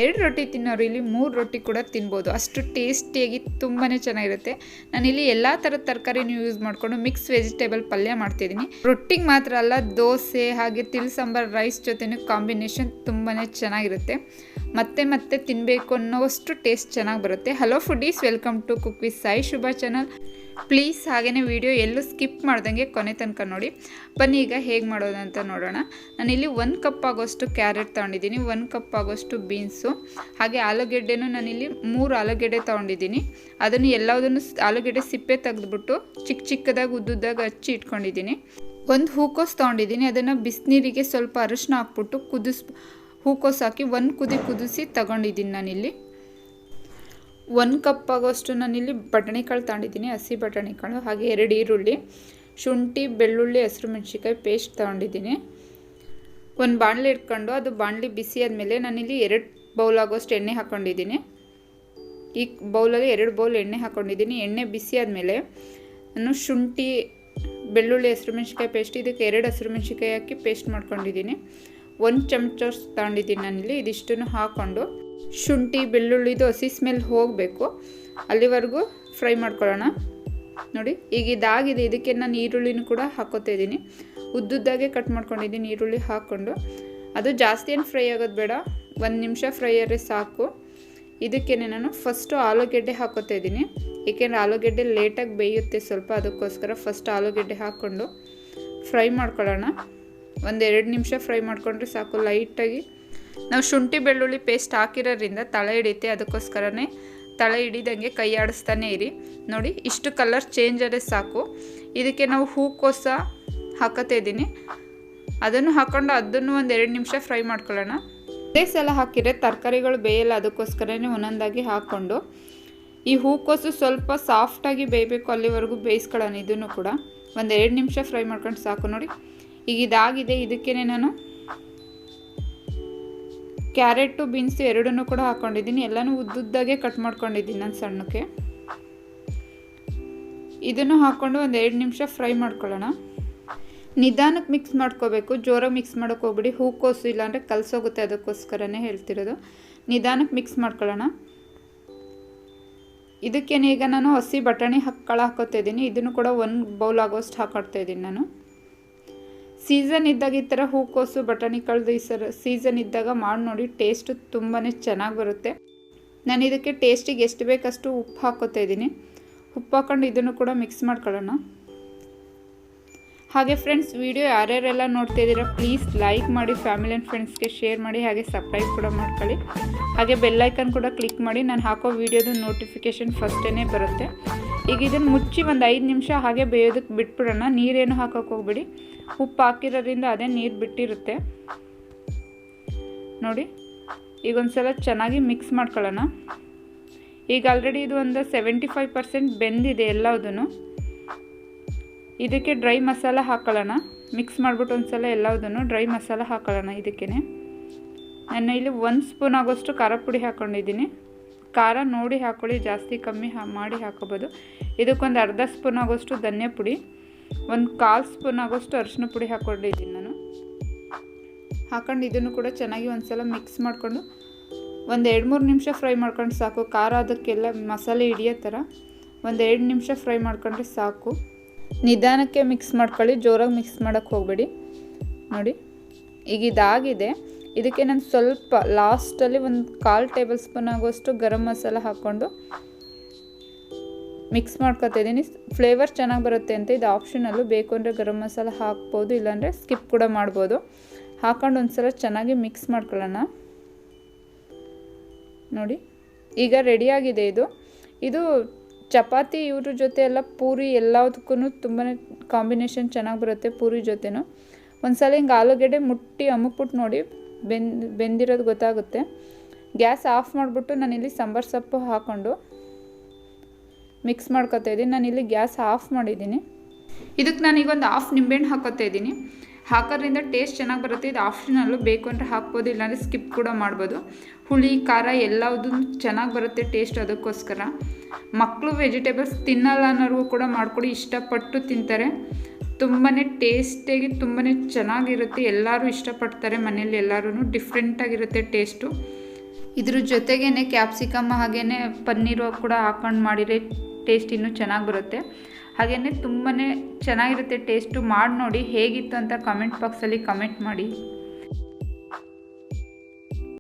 2 ರೊಟ್ಟಿ ತಿನ್ನೋರು ಇಲ್ಲಿ 3 ರೊಟ್ಟಿ ಕೂಡ ತಿನ್ಬೋದು, ಅಷ್ಟು ಟೇಸ್ಟಿಯಾಗಿ ತುಂಬಾ ಚೆನ್ನಾಗಿರುತ್ತೆ. ನಾನಿಲ್ಲಿ ಎಲ್ಲ ಥರದ ತರಕಾರಿನೂ ಯೂಸ್ ಮಾಡಿಕೊಂಡು ಮಿಕ್ಸ್ ವೆಜಿಟೇಬಲ್ ಪಲ್ಯ ಮಾಡ್ತಿದ್ದೀನಿ. ರೊಟ್ಟಿಗೆ ಮಾತ್ರ ಅಲ್ಲ, ದೋಸೆ ಹಾಗೆ ಸಾಂಬಾರ್ ರೈಸ್ ಜೊತೆನೂ ಕಾಂಬಿನೇಷನ್ ತುಂಬಾ ಚೆನ್ನಾಗಿರುತ್ತೆ. ಮತ್ತೆ ತಿನ್ನಬೇಕು ಅನ್ನೋವಷ್ಟು ಟೇಸ್ಟ್ ಚೆನ್ನಾಗಿ ಬರುತ್ತೆ. Hello foodies, welcome to cook with Sai Shubha channel. Please ಹಾಗೆಯೇ ವಿಡಿಯೋ ಎಲ್ಲೂ ಸ್ಕಿಪ್ ಮಾಡ್ದಂಗೆ ಕೊನೆ ತನಕ ನೋಡಿ. ಬನ್ನಿ ಈಗ ಹೇಗೆ ಮಾಡೋದು ಅಂತ ನೋಡೋಣ. ನಾನಿಲ್ಲಿ 1 ಕಪ್ ಆಗೋಷ್ಟು ಕ್ಯಾರೆಟ್ ತೊಗೊಂಡಿದ್ದೀನಿ, 1 ಕಪ್ ಆಗೋಷ್ಟು ಬೀನ್ಸು, ಹಾಗೆ ಆಲೂಗೆಡ್ಡೆನೂ ನಾನಿಲ್ಲಿ 3 ಆಲೂಗೆಡ್ಡೆ ತೊಗೊಂಡಿದ್ದೀನಿ. ಅದನ್ನು ಎಲ್ಲದನ್ನು ಆಲೂಗೆಡ್ಡೆ ಸಿಪ್ಪೆ ತೆಗೆದುಬಿಟ್ಟು ಚಿಕ್ಕದಾಗಿ ಉದ್ದುದ್ದಾಗಿ ಹಚ್ಚಿ ಇಟ್ಕೊಂಡಿದ್ದೀನಿ. 1 ಹೂಕೋಸು ತೊಗೊಂಡಿದ್ದೀನಿ, ಅದನ್ನು ಬಿಸಿನೀರಿಗೆ ಸ್ವಲ್ಪ ಅರಿಶಿನ ಹಾಕ್ಬಿಟ್ಟು ಹೂಕೋಸು ಹಾಕಿ 1 ಕುದಿ ಕುದಿಸಿ ತಗೊಂಡಿದ್ದೀನಿ. ನಾನಿಲ್ಲಿ 1 ಕಪ್ ಆಗೋಷ್ಟು ನಾನಿಲ್ಲಿ ಬಟಾಣಿಕಾಳು ತೊಗೊಂಡಿದ್ದೀನಿ, ಹಸಿ ಬಟಾಣಿಕಾಳು, ಹಾಗೆ 2 ಈರುಳ್ಳಿ, ಶುಂಠಿ, ಬೆಳ್ಳುಳ್ಳಿ, ಹಸಿರು ಮೆಣಸಿನ್ಕಾಯಿ ಪೇಸ್ಟ್ ತೊಗೊಂಡಿದ್ದೀನಿ. ಒಂದು ಬಾಣಲೆ ಇಟ್ಕೊಂಡು ಅದು ಬಾಣಲೆ ಬಿಸಿ ಆದಮೇಲೆ ನಾನಿಲ್ಲಿ 2 ಬೌಲ್ ಆಗೋಷ್ಟು ಎಣ್ಣೆ ಹಾಕ್ಕೊಂಡಿದ್ದೀನಿ. ಈ ಬೌಲಲ್ಲಿ 2 ಬೌಲ್ ಎಣ್ಣೆ ಹಾಕ್ಕೊಂಡಿದ್ದೀನಿ. ಎಣ್ಣೆ ಬಿಸಿ ಆದಮೇಲೆ ನಾನು ಶುಂಠಿ, ಬೆಳ್ಳುಳ್ಳಿ, ಹಸಿರು ಮೆಣಸಿನ್ಕಾಯಿ ಪೇಸ್ಟ್, ಇದಕ್ಕೆ 2 ಹಸಿರು ಮೆಣಸಿನ್ಕಾಯಿ ಹಾಕಿ ಪೇಸ್ಟ್ ಮಾಡ್ಕೊಂಡಿದ್ದೀನಿ. 1 ಚಮಚ ತೊಗೊಂಡಿದ್ದೀನಿ ನಾನಿಲ್ಲಿ. ಇದಿಷ್ಟನ್ನು ಹಾಕ್ಕೊಂಡು ಶುಂಠಿ ಬೆಳ್ಳುಳ್ಳಿದು ಹಸಿ ಸ್ಮೆಲ್ ಹೋಗಬೇಕು, ಅಲ್ಲಿವರೆಗೂ ಫ್ರೈ ಮಾಡ್ಕೊಳ್ಳೋಣ. ನೋಡಿ ಈಗ ಇದಾಗಿದೆ. ಇದಕ್ಕೆ ನಾನು ಈರುಳ್ಳಿನೂ ಕೂಡ ಹಾಕೋತಾ ಇದ್ದೀನಿ. ಉದ್ದುದ್ದಾಗೆ ಕಟ್ ಮಾಡ್ಕೊಂಡಿದ್ದೀನಿ ಈರುಳ್ಳಿ ಹಾಕ್ಕೊಂಡು. ಅದು ಜಾಸ್ತಿ ಏನು ಫ್ರೈ ಆಗೋದು ಬೇಡ, 1 ನಿಮಿಷ ಫ್ರೈ ಆದರೆ ಸಾಕು. ಇದಕ್ಕೇನೆ ನಾನು ಫಸ್ಟು ಆಲೂಗೆಡ್ಡೆ ಹಾಕೋತಾ ಇದ್ದೀನಿ, ಏಕೆಂದರೆ ಆಲೂಗೆಡ್ಡೆ ಲೇಟಾಗಿ ಬೇಯುತ್ತೆ ಸ್ವಲ್ಪ, ಅದಕ್ಕೋಸ್ಕರ ಫಸ್ಟ್ ಆಲೂಗೆಡ್ಡೆ ಹಾಕ್ಕೊಂಡು ಫ್ರೈ ಮಾಡ್ಕೊಳ್ಳೋಣ. 1-2 ನಿಮಿಷ ಫ್ರೈ ಮಾಡಿಕೊಂಡ್ರೆ ಸಾಕು. ಲೈಟಾಗಿ ನಾವು ಶುಂಠಿ ಬೆಳ್ಳುಳ್ಳಿ ಪೇಸ್ಟ್ ಹಾಕಿರೋದ್ರಿಂದ ತಳ ಹಿಡಿಯುತ್ತೆ, ಅದಕ್ಕೋಸ್ಕರನೇ ತಳ ಹಿಡಿದಂಗೆ ಕೈ ಆಡಿಸ್ತಾನೆ ಇರಿ. ನೋಡಿ ಇಷ್ಟು ಕಲರ್ ಚೇಂಜ್ ಆದರೆ ಸಾಕು. ಇದಕ್ಕೆ ನಾವು ಹೂಕೋಸ ಹಾಕೋತಾ ಇದ್ದೀನಿ, ಅದನ್ನು ಹಾಕ್ಕೊಂಡು ಅದನ್ನು 1-2 ನಿಮಿಷ ಫ್ರೈ ಮಾಡ್ಕೊಳ್ಳೋಣ. ಅದೇ ಸಲ ಹಾಕಿದ್ರೆ ತರಕಾರಿಗಳು ಬೇಯಲ್ಲ, ಅದಕ್ಕೋಸ್ಕರನೇ ಒಂದೊಂದಾಗಿ ಹಾಕ್ಕೊಂಡು ಈ ಹೂಕೋಸು ಸ್ವಲ್ಪ ಸಾಫ್ಟಾಗಿ ಬೇಯಬೇಕು, ಅಲ್ಲಿವರೆಗೂ ಬೇಯಿಸ್ಕೊಳ್ಳೋಣ. ಇದನ್ನು ಕೂಡ 1-2 ನಿಮಿಷ ಫ್ರೈ ಮಾಡ್ಕೊಂಡು ಸಾಕು. ನೋಡಿ ಈಗ ಇದಾಗಿದೆ. ಇದಕ್ಕೇ ನಾನು ಕ್ಯಾರೆಟು ಬೀನ್ಸು ಎರಡನ್ನೂ ಕೂಡ ಹಾಕ್ಕೊಂಡಿದ್ದೀನಿ. ಎಲ್ಲನೂ ಉದ್ದುದ್ದಾಗೆ ಕಟ್ ಮಾಡ್ಕೊಂಡಿದ್ದೀನಿ ನಾನು ಸಣ್ಣಕ್ಕೆ. ಇದನ್ನು ಹಾಕ್ಕೊಂಡು 1-2 ನಿಮಿಷ ಫ್ರೈ ಮಾಡ್ಕೊಳ್ಳೋಣ. ನಿಧಾನಕ್ಕೆ ಮಿಕ್ಸ್ ಮಾಡ್ಕೋಬೇಕು, ಜೋರಾಗಿ ಮಿಕ್ಸ್ ಮಾಡೋಕ್ಕೆ ಹೋಗ್ಬಿಡಿ, ಹೂಕೋಸು ಇಲ್ಲಾಂದರೆ ಕಲಸೋಗುತ್ತೆ, ಅದಕ್ಕೋಸ್ಕರನೇ ಹೇಳ್ತಿರೋದು. ನಿಧಾನಕ್ಕೆ ಮಿಕ್ಸ್ ಮಾಡ್ಕೊಳ್ಳೋಣ. ಇದಕ್ಕೇನೆ ಈಗ ನಾನು ಹಸಿ ಬಟಾಣಿ ಕಾಳು ಹಾಕೋತಾ ಇದ್ದೀನಿ. ಇದನ್ನು ಕೂಡ 1 ಬೌಲ್ ಆಗೋಷ್ಟು ಹಾಕೊಡ್ತಾ ಇದ್ದೀನಿ ನಾನು. ಸೀಸನ್ ಇದ್ದಾಗ ಈ ಥರ ಹೂಕೋಸು ಬಟಾಣಿ ಕಾಳ್ದು ಈ ಸೀಸನ್ ಇದ್ದಾಗ ಮಾಡಿ ನೋಡಿ, ಟೇಸ್ಟು ತುಂಬಾ ಚೆನ್ನಾಗಿ ಬರುತ್ತೆ. ನಾನು ಇದಕ್ಕೆ ಟೇಸ್ಟಿಗೆ ಎಷ್ಟು ಬೇಕಷ್ಟು ಉಪ್ಪು ಹಾಕೋತಾ ಇದ್ದೀನಿ. ಉಪ್ಪು ಹಾಕ್ಕೊಂಡು ಇದನ್ನು ಕೂಡ ಮಿಕ್ಸ್ ಮಾಡ್ಕೊಳ್ಳೋಣ. ಹಾಗೆ ಫ್ರೆಂಡ್ಸ್, ವಿಡಿಯೋ ಯಾರ್ಯಾರೆಲ್ಲ ನೋಡ್ತಾ ಇದ್ದೀರಾ ಪ್ಲೀಸ್ ಲೈಕ್ ಮಾಡಿ, ಫ್ಯಾಮಿಲಿ ಆ್ಯಂಡ್ ಫ್ರೆಂಡ್ಸ್ಗೆ ಶೇರ್ ಮಾಡಿ, ಹಾಗೆ ಸಬ್ಸ್ಕ್ರೈಬ್ ಕೂಡ ಮಾಡ್ಕೊಳ್ಳಿ. ಹಾಗೆ ಬೆಲ್ಲೈಕನ್ ಕೂಡ ಕ್ಲಿಕ್ ಮಾಡಿ, ನಾನು ಹಾಕೋ ವಿಡಿಯೋದು ನೋಟಿಫಿಕೇಷನ್ ಫಸ್ಟೇ ಬರುತ್ತೆ. ಈಗ ಇದನ್ನು ಮುಚ್ಚಿ 5 ನಿಮಿಷ ಹಾಗೆ ಬೇಯೋದಕ್ಕೆ ಬಿಟ್ಬಿಡೋಣ. ನೀರೇನು ಹಾಕೋಕ್ಕೆ ಹೋಗ್ಬಿಡಿ, ಉಪ್ಪು ಹಾಕಿರೋದ್ರಿಂದ ಅದೇ ನೀರು ಬಿಟ್ಟಿರುತ್ತೆ. ನೋಡಿ ಈಗ ಒಂದ್ಸಲ ಚೆನ್ನಾಗಿ ಮಿಕ್ಸ್ ಮಾಡ್ಕೊಳ್ಳೋಣ. ಈಗ ಆಲ್ರೆಡಿ ಇದು ಒಂದು 75% ಬೆಂದಿದೆ ಎಲ್ಲದೂ. ಇದಕ್ಕೆ ಡ್ರೈ ಮಸಾಲ ಹಾಕೊಳ್ಳೋಣ. ಮಿಕ್ಸ್ ಮಾಡಿಬಿಟ್ಟು ಒಂದ್ಸಲ ಎಲ್ಲದನ್ನು ಡ್ರೈ ಮಸಾಲ ಹಾಕೊಳ್ಳೋಣ. ಇದಕ್ಕೇ ನಾನು ಇಲ್ಲಿ 1 ಸ್ಪೂನ್ ಆಗೋಷ್ಟು ಖಾರ ಪುಡಿ ಹಾಕ್ಕೊಂಡಿದ್ದೀನಿ. ಖಾರ ನೋಡಿ ಹಾಕ್ಕೊಳ್ಳಿ, ಜಾಸ್ತಿ ಕಮ್ಮಿ ಮಾಡಿ ಹಾಕೋಬೋದು. ಇದಕ್ಕೊಂದು ಅರ್ಧ ಸ್ಪೂನ್ ಆಗೋಷ್ಟು ಧನಿಯಾ ಪುಡಿ, 1/4 ಸ್ಪೂನ್ ಆಗೋಷ್ಟು ಅರಿಶಿನ ಪುಡಿ ಹಾಕ್ಕೊಂಡಿದ್ದೀನಿ ನಾನು. ಹಾಕೊಂಡು ಇದನ್ನು ಕೂಡ ಚೆನ್ನಾಗಿ ಒಂದ್ಸಲ ಮಿಕ್ಸ್ ಮಾಡಿಕೊಂಡು 1-2-3 ನಿಮಿಷ ಫ್ರೈ ಮಾಡ್ಕೊಂಡು ಸಾಕು. ಖಾರ ಅದಕ್ಕೆಲ್ಲ ಮಸಾಲೆ ಹಿಡಿಯೋ ಥರ 1-2 ನಿಮಿಷ ಫ್ರೈ ಮಾಡ್ಕೊಂಡ್ರೆ ಸಾಕು. ನಿಧಾನಕ್ಕೆ ಮಿಕ್ಸ್ ಮಾಡ್ಕೊಳ್ಳಿ, ಜೋರಾಗಿ ಮಿಕ್ಸ್ ಮಾಡೋಕ್ಕೆ ಹೋಗಬೇಡಿ. ನೋಡಿ ಈಗ ಇದಾಗಿದೆ. ಇದಕ್ಕೆ ನಾನು ಸ್ವಲ್ಪ ಲಾಸ್ಟಲ್ಲಿ 1/4 ಟೇಬಲ್ ಸ್ಪೂನ್ ಆಗೋಷ್ಟು ಗರಂ ಮಸಾಲ ಹಾಕ್ಕೊಂಡು ಮಿಕ್ಸ್ ಮಾಡ್ಕೊತಾ ಇದ್ದೀನಿ. ಫ್ಲೇವರ್ ಚೆನ್ನಾಗಿ ಬರುತ್ತೆ ಅಂತ, ಇದು ಆಪ್ಷನಲ್ಲು. ಬೇಕು ಅಂದರೆ ಗರಂ ಮಸಾಲ ಹಾಕ್ಬೋದು, ಇಲ್ಲಾಂದರೆ ಸ್ಕಿಪ್ ಕೂಡ ಮಾಡ್ಬೋದು. ಹಾಕ್ಕೊಂಡು ಒಂದ್ಸಲ ಚೆನ್ನಾಗಿ ಮಿಕ್ಸ್ ಮಾಡ್ಕೊಳ್ಳೋಣ. ನೋಡಿ ಈಗ ರೆಡಿಯಾಗಿದೆ. ಇದು ಚಪಾತಿ ಇವ್ರ ಜೊತೆ ಎಲ್ಲ ಪೂರಿ ಎಲ್ಲದಕ್ಕೂ ತುಂಬಾ ಕಾಂಬಿನೇಷನ್ ಚೆನ್ನಾಗಿ ಬರುತ್ತೆ, ಪೂರಿ ಜೊತೆನೂ. ಒಂದ್ಸಲ ಹಿಂಗೆ ಆಲೂಗೆಡ್ಡೆ ಮುಟ್ಟಿ ಅಮುಕ್ಬಿಟ್ಟು ನೋಡಿ, ಬೆಂದಿರೋದು ಗೊತ್ತಾಗುತ್ತೆ. ಗ್ಯಾಸ್ ಆಫ್ ಮಾಡಿಬಿಟ್ಟು ನಾನಿಲ್ಲಿ ಸಾಂಬಾರು ಸೊಪ್ಪು ಹಾಕ್ಕೊಂಡು ಮಿಕ್ಸ್ ಮಾಡ್ಕೊತಾ ಇದ್ದೀನಿ. ನಾನಿಲ್ಲಿ ಗ್ಯಾಸ್ ಆಫ್ ಮಾಡಿದ್ದೀನಿ. ಇದಕ್ಕೆ ನಾನೀಗ ಒಂದು 1/2 ನಿಂಬೆಹಣ್ಣು ಹಾಕೋತಾ ಇದ್ದೀನಿ. ಹಾಕೋದ್ರಿಂದ ಟೇಸ್ಟ್ ಚೆನ್ನಾಗಿ ಬರುತ್ತೆ. ಇದು ಆಪ್ಷನಲ್ಲು, ಬೇಕು ಅಂದರೆ ಹಾಕ್ಬೋದು, ಇಲ್ಲಾಂದರೆ ಸ್ಕಿಪ್ ಕೂಡ ಮಾಡ್ಬೋದು. ಹುಳಿ ಖಾರ ಎಲ್ಲದೂ ಚೆನ್ನಾಗಿ ಬರುತ್ತೆ ಟೇಸ್ಟ್, ಅದಕ್ಕೋಸ್ಕರ. ಮಕ್ಕಳು ವೆಜಿಟೇಬಲ್ಸ್ ತಿನ್ನಲ್ಲ ಅನ್ನೋರ್ಗೂ ಕೂಡ ಮಾಡಿಕೊಡಿ, ಇಷ್ಟಪಟ್ಟು ತಿಂತಾರೆ. ತುಂಬಾ ಟೇಸ್ಟಿಯಾಗಿ ತುಂಬಾ ಚೆನ್ನಾಗಿರುತ್ತೆ, ಎಲ್ಲರೂ ಇಷ್ಟಪಡ್ತಾರೆ ಮನೇಲಿ. ಎಲ್ಲರೂ ಡಿಫ್ರೆಂಟಾಗಿರುತ್ತೆ ಟೇಸ್ಟು. ಇದ್ರ ಜೊತೆಗೇ ಕ್ಯಾಪ್ಸಿಕಮ್ ಹಾಗೆಯೇ ಪನ್ನೀರು ಕೂಡ ಹಾಕೊಂಡು ಮಾಡಿದರೆ ಟೇಸ್ಟ್ ಇನ್ನೂ ಚೆನ್ನಾಗಿ ಬರುತ್ತೆ. ಹಾಗೆಯೇ ತುಂಬಾ ಚೆನ್ನಾಗಿರುತ್ತೆ ಟೇಸ್ಟು. ಮಾಡಿ ನೋಡಿ ಹೇಗಿತ್ತು ಅಂತ ಕಮೆಂಟ್ ಬಾಕ್ಸಲ್ಲಿ ಕಮೆಂಟ್ ಮಾಡಿ.